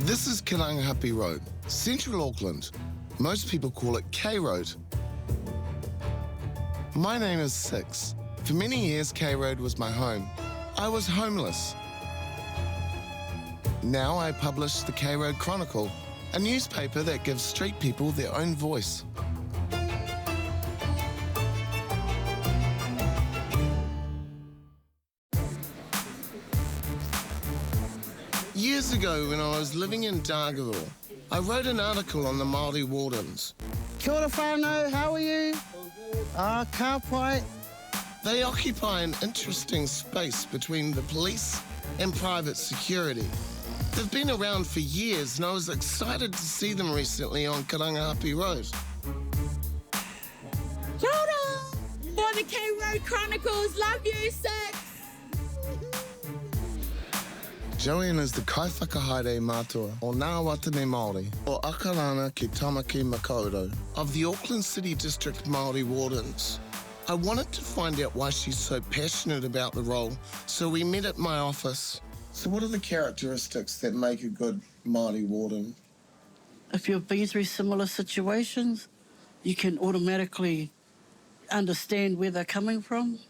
This is Karangahape Road, central Auckland. Most people call it K Road. My name is Six. For many years, K Road was my home. I was homeless. Now I publish the K Road Chronicle, a newspaper that gives street people their own voice. Years ago, when I was living in Dargaville, I wrote an article on the Māori Wardens. Kia ora whānau, how are you? Ka pai. They occupy an interesting space between the police and private security. They've been around for years, and I was excited to see them recently on Karangahape Road. Kia ora! For the K Road Chronicles, love you, Six! Joanne is the kaiwhakahaere mātua o Ngā Wātene Māori, or Akarana ki Tāmaki Makaurau, of the Auckland City District Māori Wardens. I wanted to find out why she's so passionate about the role, so we met at my office. So what are the characteristics that make a good Māori warden? If you've been through similar situations, you can automatically understand where they're coming from.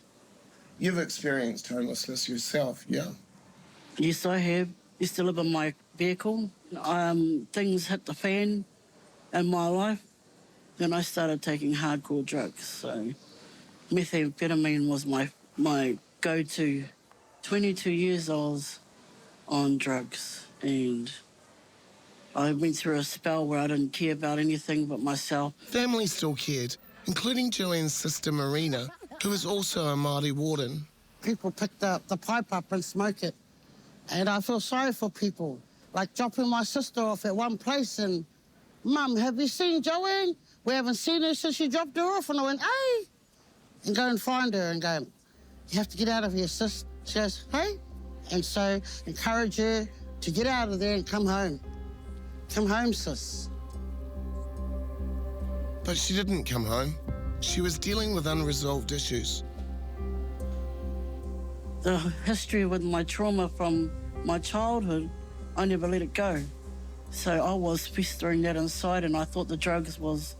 You've experienced homelessness yourself, yeah? Yes, I have. Used to live in my vehicle. Things hit the fan in my life. Then I started taking hardcore drugs. So methamphetamine was my go-to. 22 years I was on drugs, and I went through a spell where I didn't care about anything but myself. Family still cared, including Joanne's sister Marina, who is also a Māori warden. People picked up the pipe up and smoke it. And I feel sorry for people, like dropping my sister off at one place and, Mum, have you seen Joanne? We haven't seen her since you dropped her off. And I went, hey, and go and find her and go, you have to get out of here, sis. She goes, hey? And so encourage her to get out of there and come home. Come home, sis. But she didn't come home. She was dealing with unresolved issues. The history with my trauma from my childhood, I never let it go. So I was festering that inside, and I thought the drugs was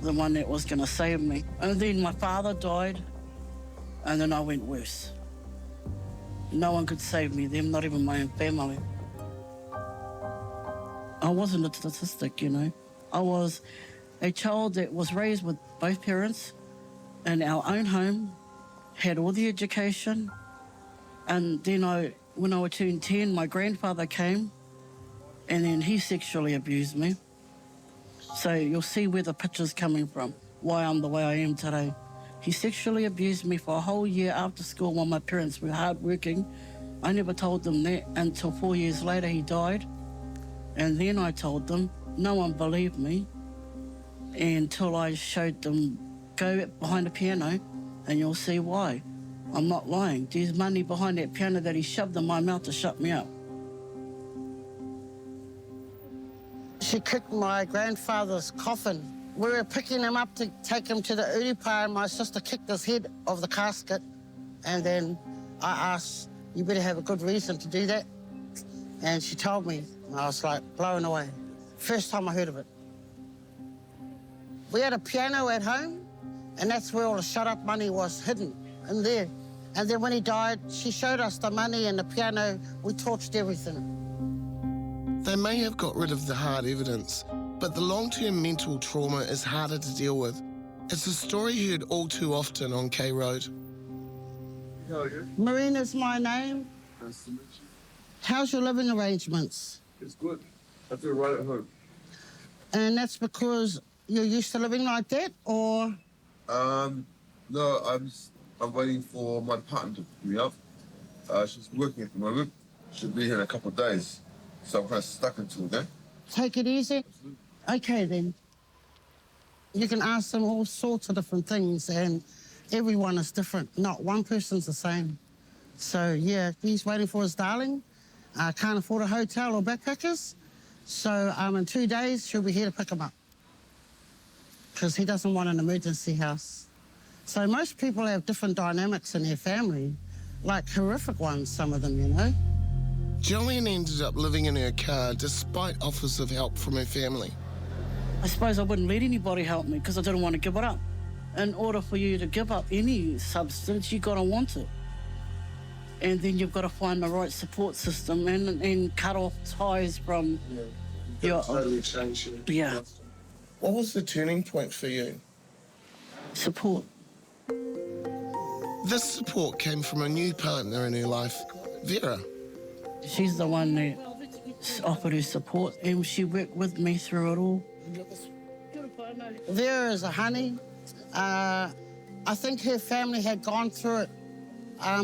the one that was going to save me. And then my father died, and then I went worse. No one could save me then, not even my own family. I wasn't a statistic, you know. I was a child that was raised with both parents in our own home, had all the education. And then when I turned 10, my grandfather came, and then he sexually abused me. So you'll see where the picture's coming from, why I'm the way I am today. He sexually abused me for a whole year after school while my parents were hardworking. I never told them that until 4 years later he died. And then I told them, no one believed me until I showed them, go behind the piano and you'll see why. I'm not lying. There's money behind that piano that he shoved in my mouth to shut me up. She kicked my grandfather's coffin. We were picking him up to take him to the uripa, and my sister kicked his head of the casket. And then I asked, you better have a good reason to do that. And she told me, and I was like blown away. First time I heard of it. We had a piano at home, and that's where all the shut-up money was hidden. In there. And then when he died, she showed us the money and the piano. We torched everything. They may have got rid of the hard evidence, but the long-term mental trauma is harder to deal with. It's a story heard all too often on K Road. How are you? Marina's my name. Nice to meet you. How's your living arrangements? It's good. I feel right at home. And that's because you're used to living like that, or? No, I'm waiting for my partner to pick me up. She's working at the moment. She'll be here in a couple of days. So I'm kind of stuck until then. Take it easy? Absolutely. Okay, then. You can ask them all sorts of different things, and everyone is different. Not one person's the same. So, yeah, he's waiting for his darling. Can't afford a hotel or backpackers. So in 2 days, she'll be here to pick him up. Because he doesn't want an emergency house. So most people have different dynamics in their family, like horrific ones, some of them, you know. Joanne ended up living in her car despite offers of help from her family. I suppose I wouldn't let anybody help me because I didn't want to give it up. In order for you to give up any substance, you've got to want it. And then you've got to find the right support system and cut off ties from your... Totally changed you. Yeah. What was the turning point for you? Support. This support came from a new partner in her life, Vera. She's the one that offered her support and she worked with me through it all. Vera is a honey. I think her family had gone through it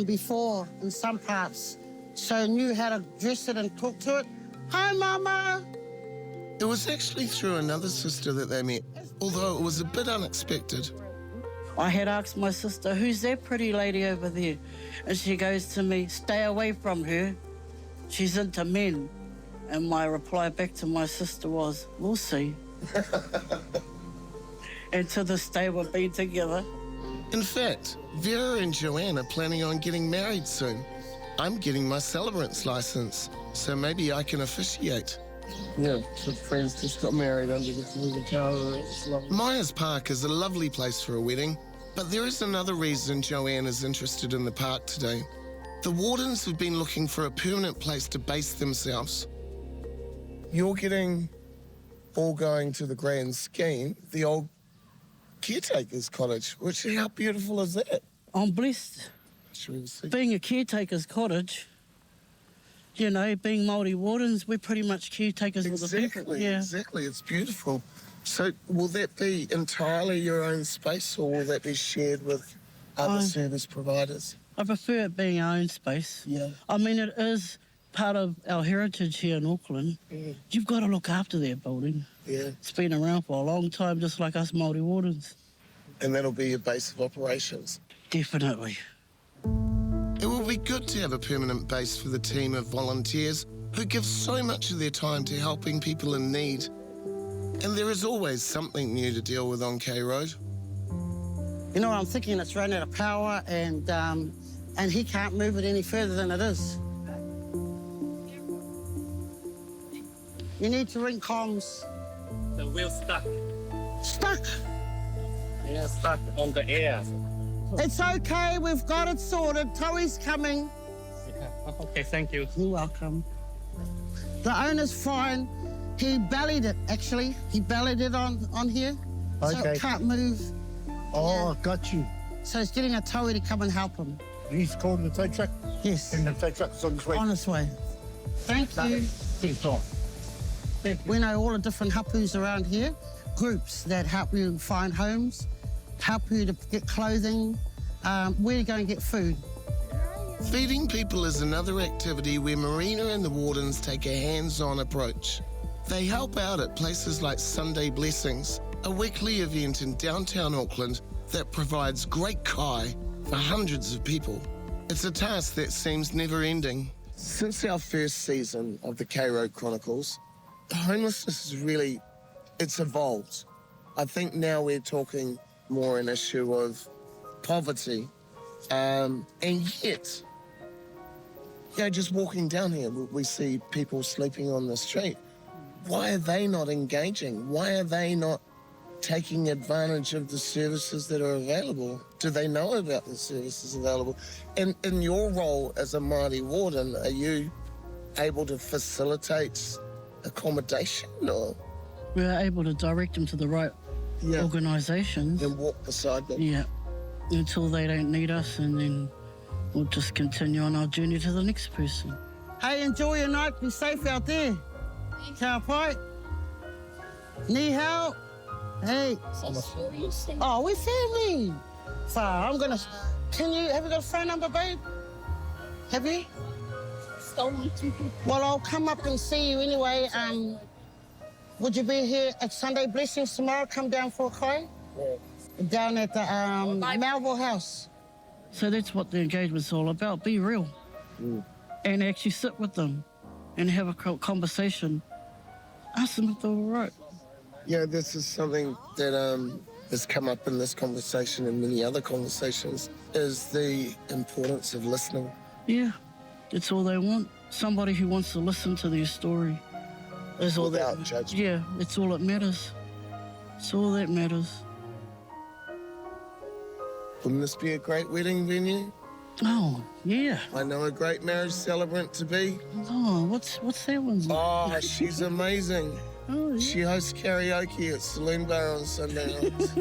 before in some parts, so knew how to address it and talk to it. Hi, Mama. It was actually through another sister that they met, although it was a bit unexpected. I had asked my sister, who's that pretty lady over there? And she goes to me, stay away from her. She's into men. And my reply back to my sister was, we'll see. And to this day, we've been together. In fact, Vera and Joanne are planning on getting married soon. I'm getting my celebrant's license, so maybe I can officiate. Yeah, some friends just got married under this moving tower. It's lovely. Myers Park is a lovely place for a wedding, but there is another reason Joanne is interested in the park today. The Wardens have been looking for a permanent place to base themselves. You're getting all going to the grand scheme, the old caretaker's cottage, which, how beautiful is that? I'm blessed. Should we see? Being a caretaker's cottage, you know, being Māori Wardens, we're pretty much caretakers of the people. Exactly, Yeah. exactly. It's beautiful. So will that be entirely your own space or will that be shared with other service providers? I prefer it being our own space. Yeah. I mean, it is part of our heritage here in Auckland. Mm. You've got to look after that building. Yeah. It's been around for a long time, just like us Māori Wardens. And that'll be your base of operations. Definitely. It will be good to have a permanent base for the team of volunteers who give so much of their time to helping people in need. And there is always something new to deal with on K Road. You know, I'm thinking it's run out of power and he can't move it any further than it is. You need to ring comms. The wheel stuck. Stuck. Yeah, stuck on the air. It's okay, we've got it sorted. Toey's coming. Yeah. Okay, thank you. You're welcome. The owner's fine. He bellied it, actually. He bellied it on here. So Okay. it can't move. Oh, got you. So he's getting a towie to come and help him. He's calling the tow truck, Yes, and the tow truck's on its way. on his way. Thank you. Keep on. We know all the different hapus around here, groups that help you find homes, help you to get clothing, where to go and get food. Feeding people is another activity where Marina and the Wardens take a hands-on approach. They help out at places like Sunday Blessings, a weekly event in downtown Auckland that provides great kai for hundreds of people. It's a task that seems never-ending. Since our first season of the Road Chronicles, homelessness is really, it's evolved. I think now we're talking more an issue of poverty, and yet, you know, just walking down here, we see people sleeping on the street. Why are they not engaging? Why are they not taking advantage of the services that are available? Do they know about the services available? And in your role as a Māori warden, are you able to facilitate accommodation or We're able to direct them to the right organisations. and walk beside them? Yeah, until they don't need us, and then we'll just continue on our journey to the next person. Hey, enjoy your night. Be safe out there. Ka pai. Ni hao. Hey. Oh, we're family. Far. I'm gonna. Have you got a phone number, babe? Have you? Well, I'll come up and see you anyway. Would you be here at Sunday Blessings tomorrow? Come down for a kai? Down at the Melville House. So that's what the engagement's all about. Be real. And actually sit with them and have a conversation. Ask them if they're all right. Yeah, this is something that has come up in this conversation and many other conversations, is the importance of listening. Yeah, that's all they want. somebody who wants to listen to their story. Is all Without that. judgment. Yeah, it's all that matters. It's all that matters. Wouldn't this be a great wedding venue? Oh, yeah. I know a great marriage celebrant to be. Oh, what's that one's name? Oh, she's amazing. Oh, yeah. She hosts karaoke at Saloon Bar on Sunday nights.